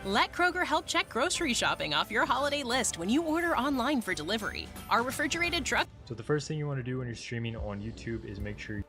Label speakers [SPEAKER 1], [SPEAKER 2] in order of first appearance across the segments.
[SPEAKER 1] Let Kroger help check grocery shopping off your holiday list when you order online for delivery. Our refrigerated truck.
[SPEAKER 2] So the first thing you want to do when you're streaming on YouTube is make sure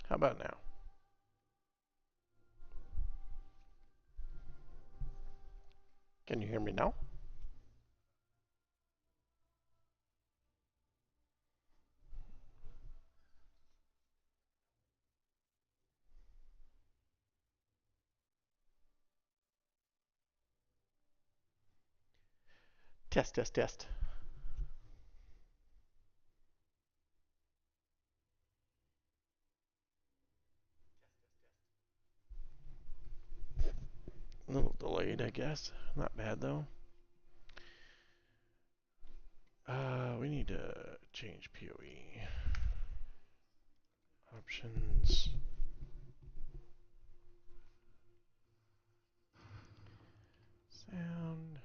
[SPEAKER 3] How about now? Can you hear me now? Test, test, test. A little delayed, I guess. Not bad, though. We need to change PoE. Options. Sound.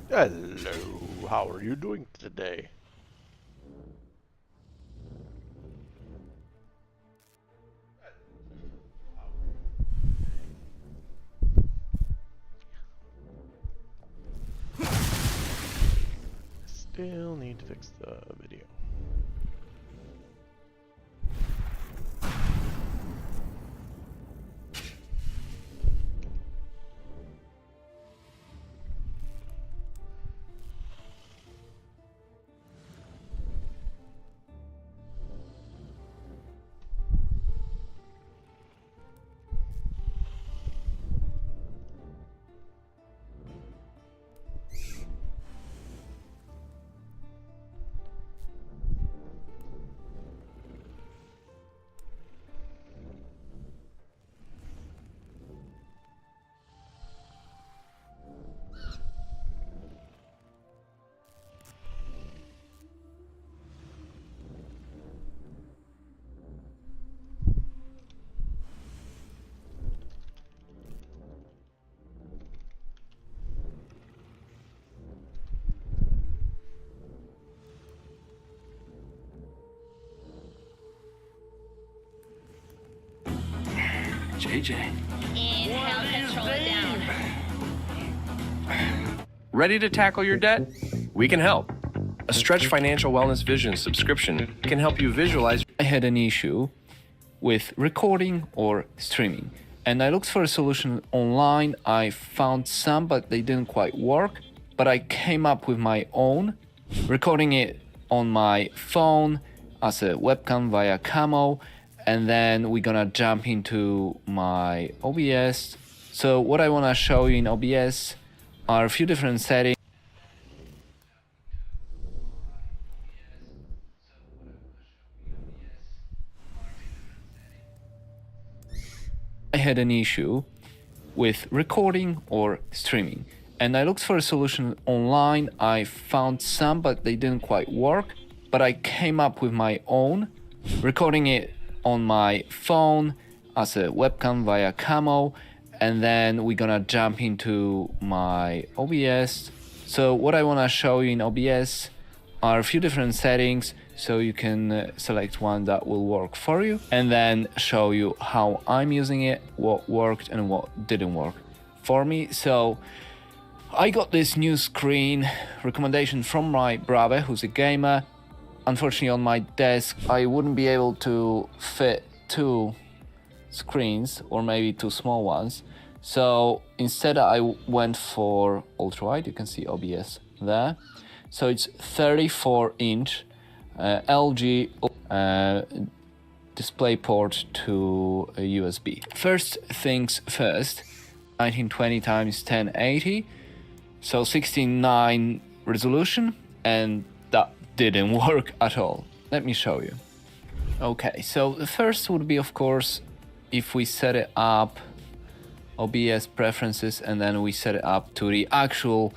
[SPEAKER 3] Hello, how are you doing today? Still need to fix the video.
[SPEAKER 4] JJ.
[SPEAKER 5] Inhale, control it down.
[SPEAKER 6] Ready to tackle your debt? We can help. A Stretch Financial Wellness Vision subscription can help you visualize.
[SPEAKER 7] I had an issue with recording or streaming, and I looked for a solution online. I found some, but they didn't quite work. But I came up with my own, recording it on my phone as a webcam via Camo, and then we're gonna jump into my OBS. So what I wanna show you in OBS are a few different settings. I had an issue with recording or streaming, and I looked for a solution online. I found some, but they didn't quite work. But I came up with my own, recording it on my phone as a webcam via Camo, and then we're gonna jump into my OBS. So what I wanna show you in OBS are a few different settings, so you can select one that will work for you, and then show you how I'm using it, what worked and what didn't work for me. So I got this new screen recommendation from my brother, who's a gamer. Unfortunately, on my desk, I wouldn't be able to fit two screens, or maybe two small ones. So instead I went for ultra wide. You can see OBS there. So it's 34-inch LG DisplayPort to a USB. First things first, 1920 x 1080, so 16:9 resolution, and that didn't work at all. Let me show you. Okay, so the first would be, of course, if we set it up, OBS preferences, and then we set it up to the actual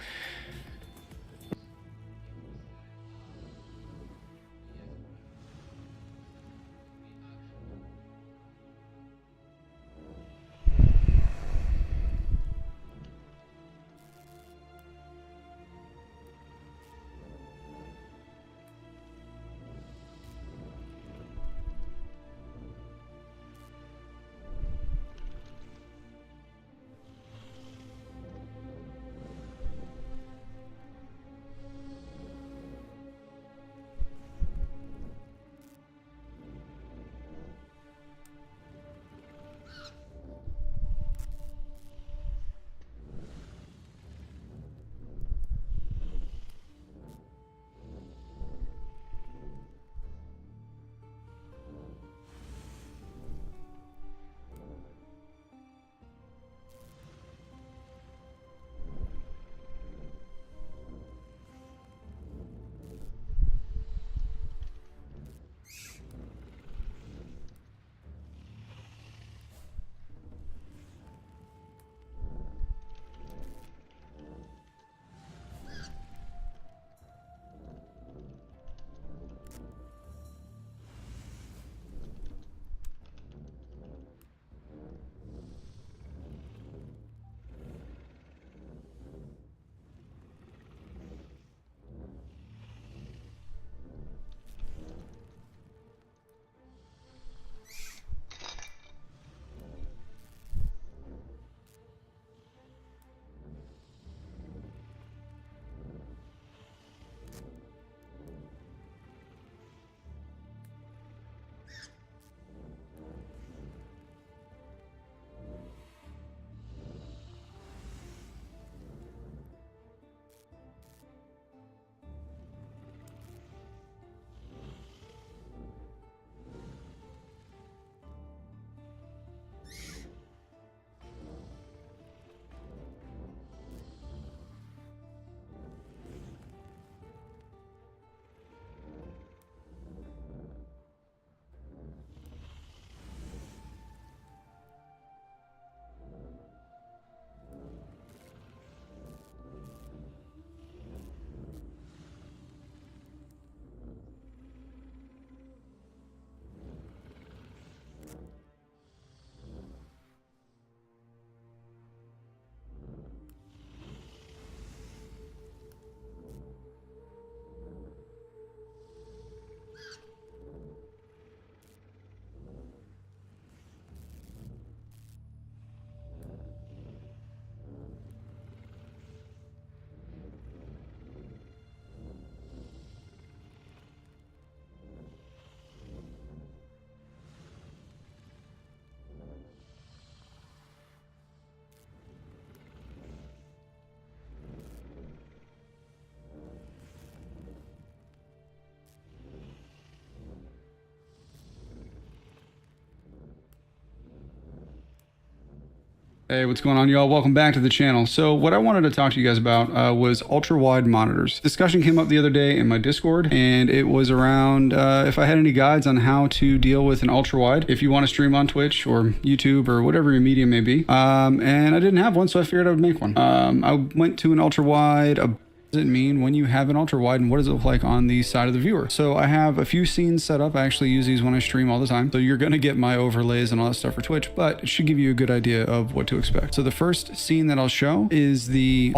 [SPEAKER 4] Hey, what's going on, y'all? Welcome back to the channel. So what I wanted to talk to you guys about was ultra-wide monitors. Discussion came up the other day in my Discord, and it was around if I had any guides on how to deal with an ultra-wide if you want to stream on Twitch or YouTube or whatever your medium may be. And I didn't have one, so I figured I would make one. I went to an ultra-wide. What does it mean when you have an ultra wide, and what does it look like on the side of the viewer? So I have a few scenes set up. I actually use these when I stream all the time. So you're going to get my overlays and all that stuff for Twitch, but it should give you a good idea of what to expect. So the first scene that I'll show is the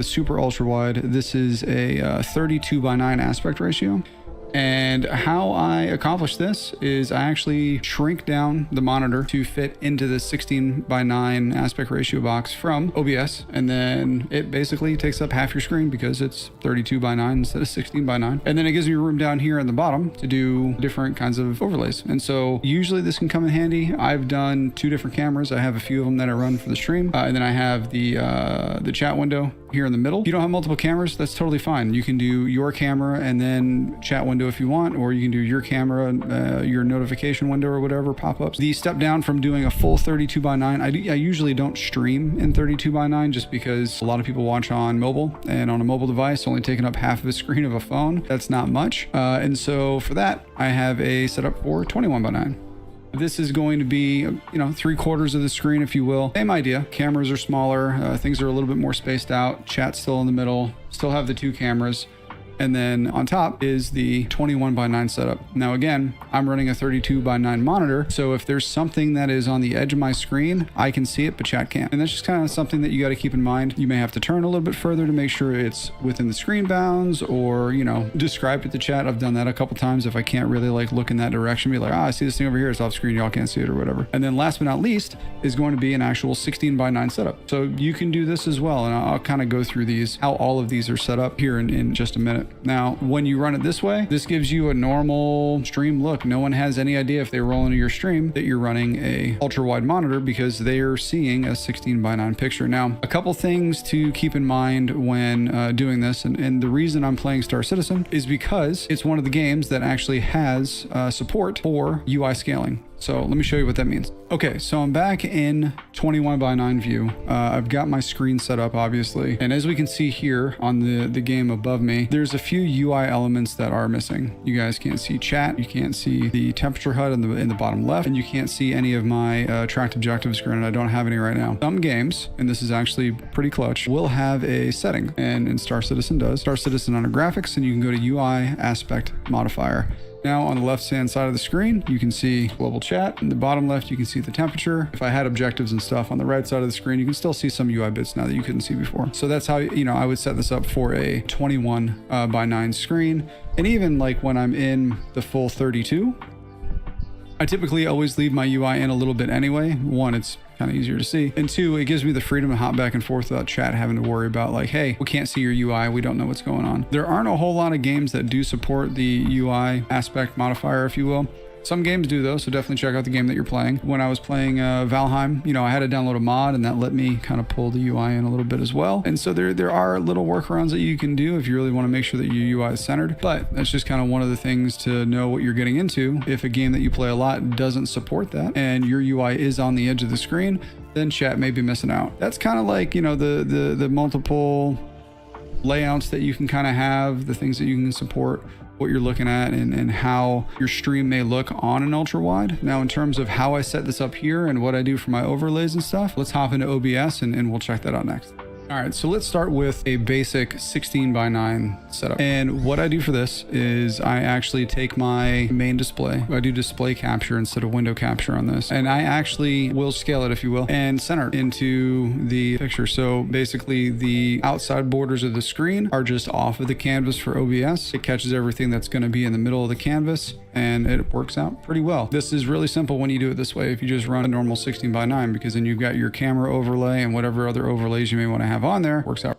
[SPEAKER 4] super ultra wide. This is a 32:9 aspect ratio. And how I accomplish this is I actually shrink down the monitor to fit into the 16:9 aspect ratio box from OBS. And then it basically takes up half your screen because it's 32:9 instead of 16:9. And then it gives me room down here at the bottom to do different kinds of overlays. And so usually this can come in handy. I've done 2 different cameras. I have a few of them that I run for the stream. And then I have the chat window here in the middle. If you don't have multiple cameras, that's totally fine. You can do your camera and then chat window if you want, or you can do your camera, your notification window or whatever pop-ups. The step down from doing a full 32:9, I usually don't stream in 32:9 just because a lot of people watch on mobile, and on a mobile device, only taking up half of a screen of a phone, that's not much. And so for that, I have a setup for 21:9. This is going to be, 3/4 of the screen, if you will. Same idea. Cameras are smaller. Things are a little bit more spaced out. Chat's still in the middle. Still have the 2 cameras. And then on top is the 21:9 setup. Now again, I'm running a 32:9 monitor, so if there's something that is on the edge of my screen, I can see it, but chat can't. And that's just kind of something that you got to keep in mind. You may have to turn a little bit further to make sure it's within the screen bounds, or, describe it to chat. I've done that a couple times if I can't really look in that direction, be like, I see this thing over here, it's off screen, y'all can't see it or whatever. And then last but not least is going to be an actual 16:9 setup. So you can do this as well, and I'll kind of go through these, how all of these are set up here in just a minute. Now, when you run it this way, this gives you a normal stream look. No one has any idea if they roll into your stream that you're running a ultra wide monitor because they are seeing a 16:9 picture. Now, a couple things to keep in mind when doing this, and the reason I'm playing Star Citizen is because it's one of the games that actually has support for UI scaling. So let me show you what that means. Okay, so I'm back in 21:9 view. I've got my screen set up, obviously. And as we can see here on the game above me, there's a few UI elements that are missing. You guys can't see chat. You can't see the temperature HUD in the bottom left, and you can't see any of my tracked objectives. Granted, I don't have any right now. Some games, and this is actually pretty clutch, will have a setting, and Star Citizen does. Star Citizen under graphics, and you can go to UI aspect modifier. Now on the left-hand side of the screen, you can see global chat. In the bottom left, you can see the temperature. If I had objectives and stuff on the right side of the screen, you can still see some UI bits now that you couldn't see before. So that's how, I would set this up for a 21:9 screen. And even when I'm in the full 32, I typically always leave my UI in a little bit anyway. One, it's kind of easier to see. And 2, it gives me the freedom to hop back and forth without chat having to worry about hey, we can't see your UI. We don't know what's going on. There aren't a whole lot of games that do support the UI aspect modifier, if you will. Some games do though, so definitely check out the game that you're playing. When I was playing Valheim, I had to download a mod, and that let me kind of pull the UI in a little bit as well. And so there are little workarounds that you can do if you really want to make sure that your UI is centered. But that's just kind of one of the things to know what you're getting into. If a game that you play a lot doesn't support that, and your UI is on the edge of the screen, then chat may be missing out. That's kind of the multiple layouts that you can kind of have, the things that you can support, what you're looking at, and how your stream may look on an ultra wide. Now, in terms of how I set this up here and what I do for my overlays and stuff, let's hop into OBS and we'll check that out next. All right, so let's start with a basic 16:9 setup. And what I do for this is I actually take my main display. I do display capture instead of window capture on this. And I actually will scale it, if you will, and center it into the picture. So basically the outside borders of the screen are just off of the canvas for OBS. It catches everything that's going to be in the middle of the canvas, and it works out pretty well. This is really simple when you do it this way. If you just run a normal 16:9, because then you've got your camera overlay and whatever other overlays you may want to have on there, works out.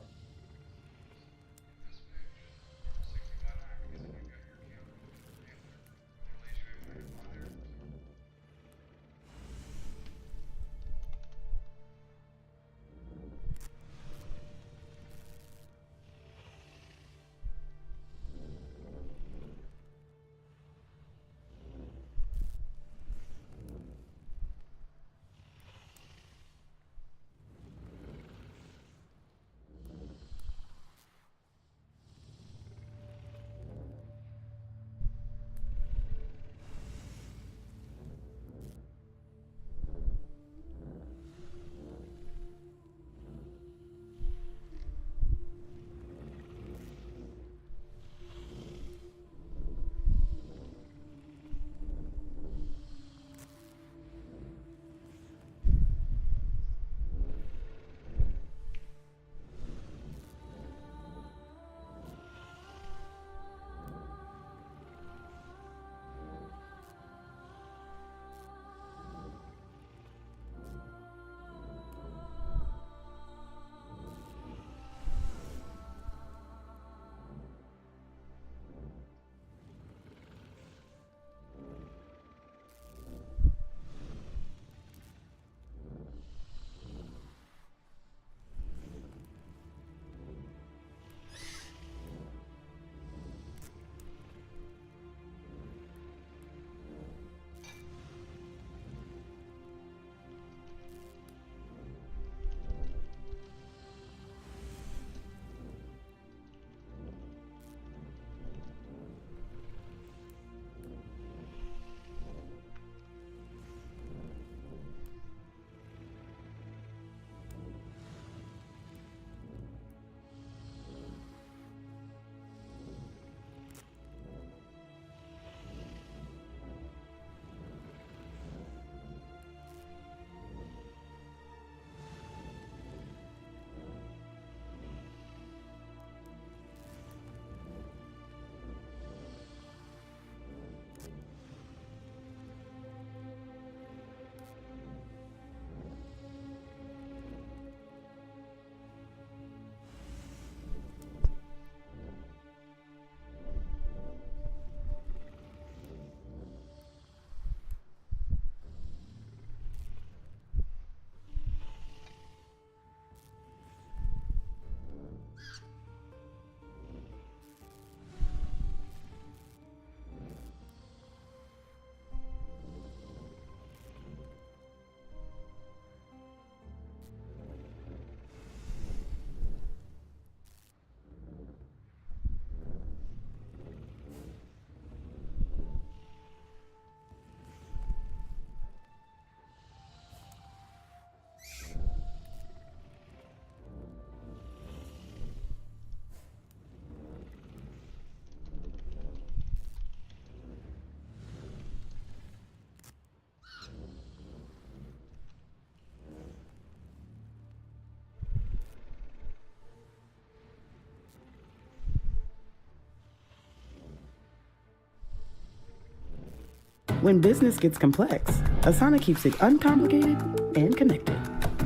[SPEAKER 8] When business gets complex, Asana keeps it uncomplicated and connected.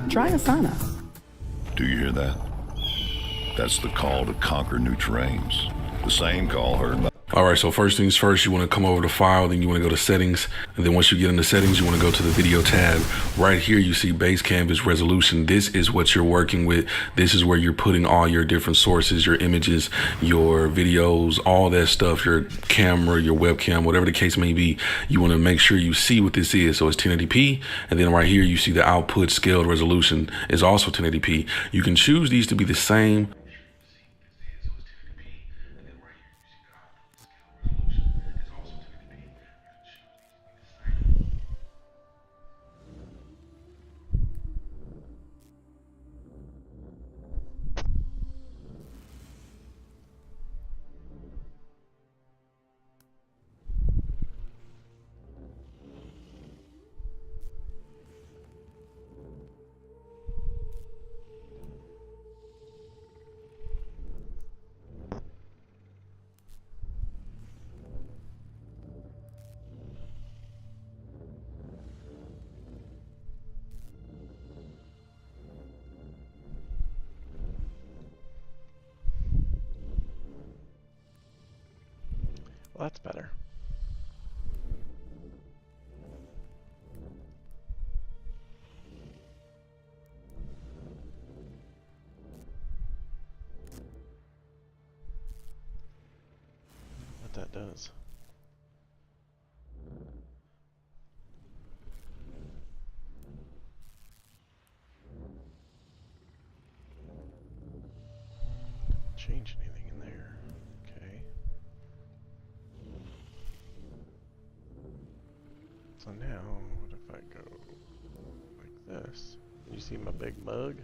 [SPEAKER 8] Try Asana.
[SPEAKER 9] Do you hear that? That's the call to conquer new terrains. The same call heard by...
[SPEAKER 10] All right, so first things first, you want to come over to File, then you want to go to Settings, and then once you get into Settings, you want to go to the Video tab. Right here, you see Base Canvas Resolution. This is what you're working with. This is where you're putting all your different sources, your images, your videos, all that stuff, your camera, your webcam, whatever the case may be. You want to make sure you see what this is. So it's 1080p, and then right here, you see the output scaled resolution is also 1080p. You can choose these to be the same.
[SPEAKER 3] Well, that's better. What that does. Change anything in there. Okay. So now, what if I go like this? You see my big mug?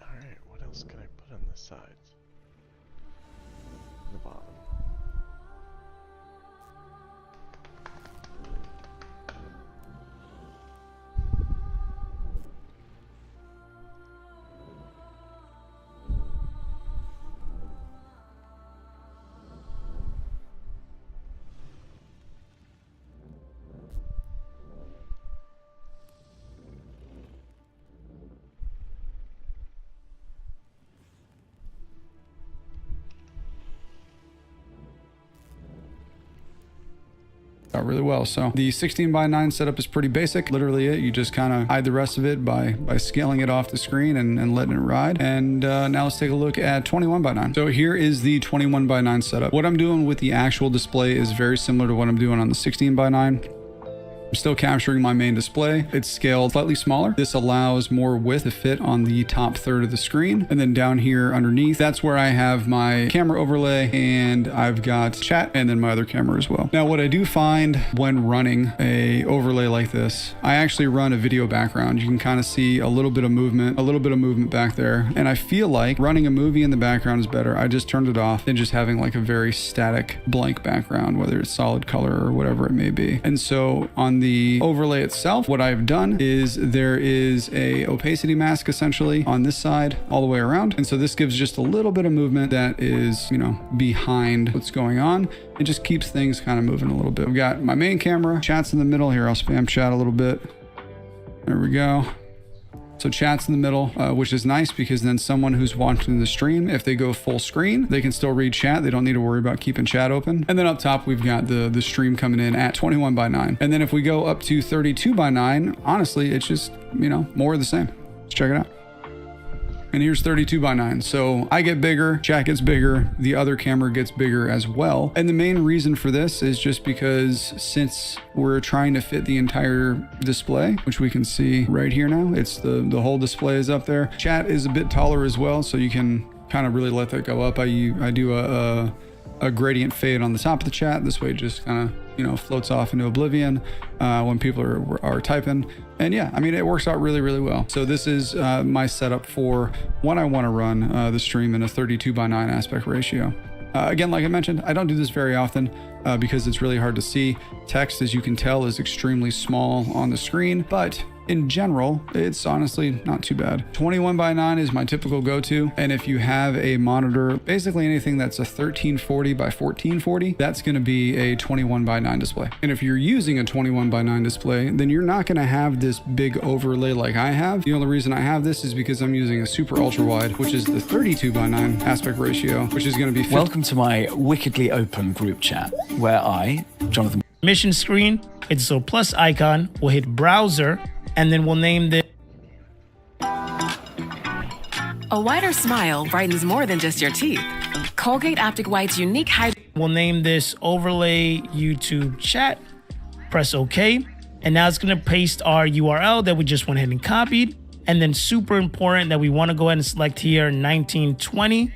[SPEAKER 3] Alright, what else can I put on the sides? The bottom.
[SPEAKER 4] Out really well. So the 16:9 setup is pretty basic. Literally it. You just kind of hide the rest of it by scaling it off the screen and letting it ride. And now let's take a look at 21:9. So here is the 21:9 setup. What I'm doing with the actual display is very similar to what I'm doing on the 16:9. I'm still capturing my main display. It's scaled slightly smaller. This allows more width to fit on the top third of the screen. And then down here underneath, that's where I have my camera overlay, and I've got chat and then my other camera as well. Now, what I do find when running a overlay like this, I actually run a video background. You can kind of see a little bit of movement back there. And I feel like running a movie in the background is better. I just turned it off than just having like a very static blank background, whether it's solid color or whatever it may be. And so on the overlay itself, what I've done is there is a opacity mask essentially on this side all the way around. And so this gives just a little bit of movement that is, you know, behind what's going on. It just keeps things kind of moving a little bit. I've got my main camera, chat's in the middle here. I'll spam chat a little bit. There we go. So chat's in the middle, which is nice because then someone who's watching the stream, if they go full screen, they can still read chat. They don't need to worry about keeping chat open. And then up top, we've got the stream coming in at 21:9. And then if we go up to 32:9, honestly, it's just, you know, more of the same. Let's check it out. And here's 32:9. So I get bigger, chat gets bigger, the other camera gets bigger as well. And the main reason for this is just because since we're trying to fit the entire display, which we can see right here now, it's the whole display is up there. Chat is a bit taller as well, so you can kind of really let that go up. I do a gradient fade on the top of the chat. This way it just kind of, you know, floats off into oblivion when people are typing. And yeah, I mean, it works out really, really well. So this is my setup for when I want to run the stream in a 32:9 aspect ratio. Again, like I mentioned, I don't do this very often because it's really hard to see. Text, as you can tell, is extremely small on the screen, but in general, it's honestly not too bad. 21:9 is my typical go-to. And if you have a monitor, basically anything that's a 1340 by 1440, that's going to be a 21:9 display. And if you're using a 21:9 display, then you're not going to have this big overlay like I have. The only reason I have this is because I'm using a super ultra wide, which is the 32:9 aspect ratio, which is going to be
[SPEAKER 11] Welcome to my wickedly open group chat, where I, Jonathan...
[SPEAKER 12] Mission screen, it's a plus icon, we'll hit browser, and then we'll name this.
[SPEAKER 13] A wider smile brightens more than just your teeth. Colgate Optic White's unique
[SPEAKER 12] We'll name this overlay YouTube chat, press OK, and now it's gonna paste our URL that we just went ahead and copied. And then super important that we wanna go ahead and select here 1920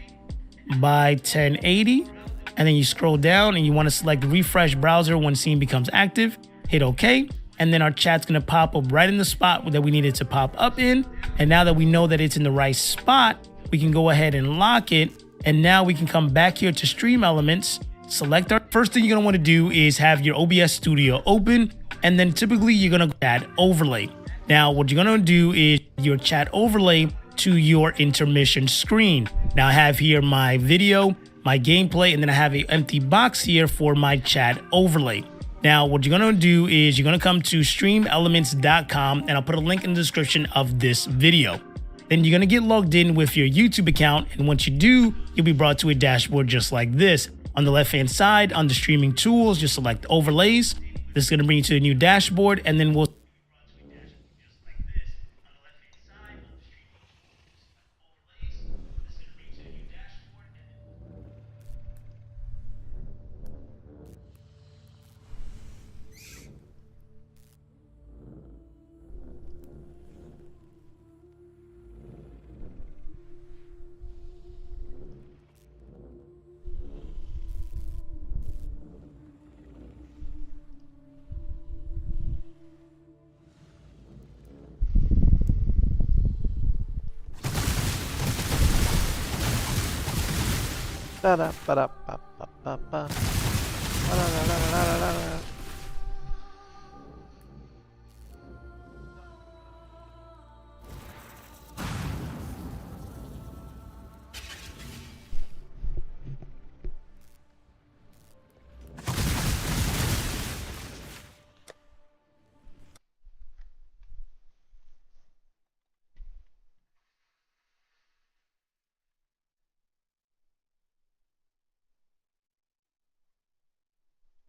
[SPEAKER 12] by 1080. And then you scroll down and you wanna select refresh browser when scene becomes active, hit OK. And then our chat's gonna pop up right in the spot that we need it to pop up in. And now that we know that it's in the right spot, we can go ahead and lock it. And now we can come back here to Stream Elements, select our... First thing you're gonna wanna do is have your OBS Studio open, and then typically you're gonna add overlay. Now, what you're gonna do is your chat overlay to your intermission screen. Now I have here my video, my gameplay, and then I have an empty box here for my chat overlay. Now, what you're gonna do is you're gonna come to streamelements.com, and I'll put a link in the description of this video. Then you're gonna get logged in with your YouTube account, and once you do, you'll be brought to a dashboard just like this. On the left-hand side, under streaming tools, just select overlays. This is gonna bring you to a new dashboard, and then we'll
[SPEAKER 3] Ba-da-ba-da-ba-ba-ba-ba. Ba-da-da-da-da-da-da.